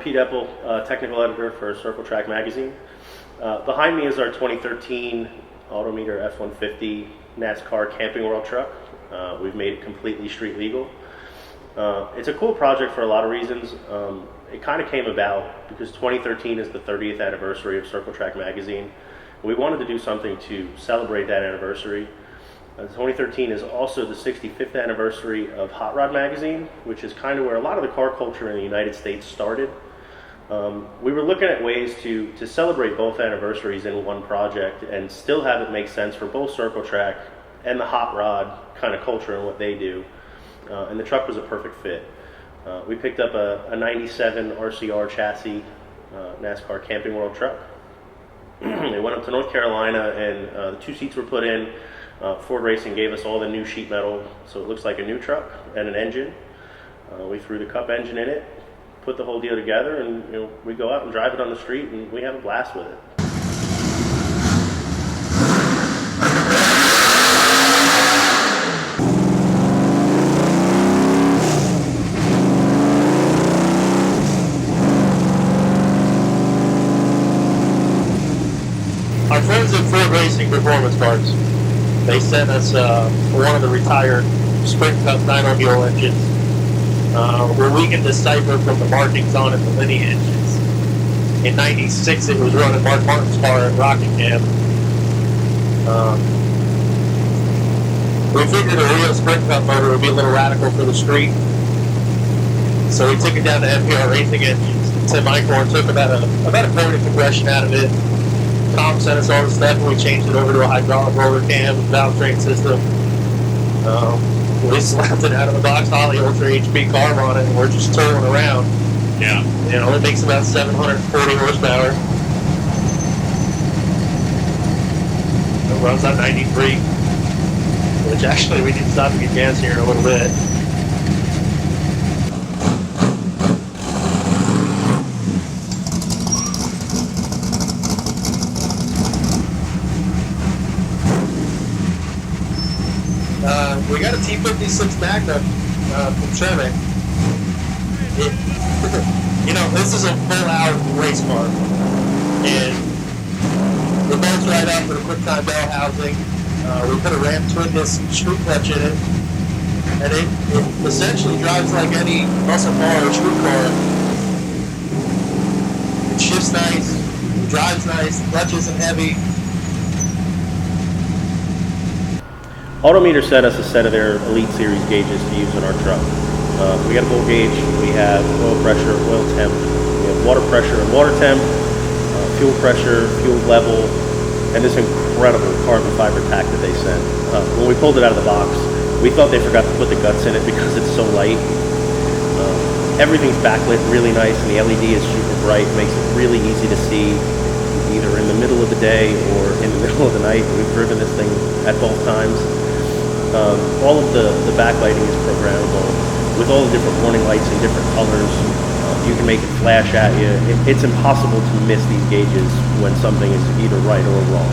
Pete Epple, technical editor for Circle Track Magazine. Behind me is our 2013 Autometer F-150 NASCAR Camping World truck. We've made it completely street legal. It's a cool project for a lot of reasons. It kind of came about because 2013 is the 30th anniversary of Circle Track Magazine. We wanted to do something to celebrate that anniversary. 2013 is also the 65th anniversary of Hot Rod Magazine, which is kind of where a lot of the car culture in the United States started. We were looking at ways to celebrate both anniversaries in one project and still have it make sense for both Circle Track and the Hot Rod kind of culture and what they do. And the truck was a perfect fit. We picked up a 97 RCR chassis NASCAR Camping World truck. It went up to North Carolina and the two seats were put in. Ford Racing gave us all the new sheet metal, so it looks like a new truck and an engine. We threw the Cup engine in it, put the whole deal together, and we go out and drive it on the street, and we have a blast with it. Our friends at Ford Racing Performance Parts, they sent us one of the retired Sprint Cup dyno fuel engines where we can decipher from the markings on it the lineages. In '96 it was running Mark Martin's car at Rockingham. We figured a real Sprint Cup motor would be a little radical for the street, so we took it down to MPR Racing Engines. Tim Eichhorn took about a point of compression out of it. Tom sent us all the stuff and we changed it over to a hydraulic roller cam with valve train system. We slapped it out of the box Holley Ultra HP carb on it and we're just tooling around. Yeah. It makes about 740 horsepower. It runs on 93, which actually we need to stop and get gas here in a little bit. We got a T56 Magnum from Chevy. This is a full-out race car, and the bolts right out for the QuickTime bell housing. We put a Ram twin disc screw clutch in it, and it essentially drives like any muscle car or street car. It shifts nice, it drives nice, the clutch isn't heavy. Autometer sent us a set of their Elite Series gauges to use in our truck. We got a full gauge, we have oil pressure, oil temp, we have water pressure and water temp, fuel pressure, fuel level, and this incredible carbon fiber tack that they sent. When we pulled it out of the box, we thought they forgot to put the guts in it because it's so light. Everything's backlit really nice and the LED is super bright, makes it really easy to see either in the middle of the day or in the middle of the night. We've driven this thing at both times. All of the backlighting is programmable with all the different warning lights in different colors. You can make it flash at you. It's impossible to miss these gauges when something is either right or wrong.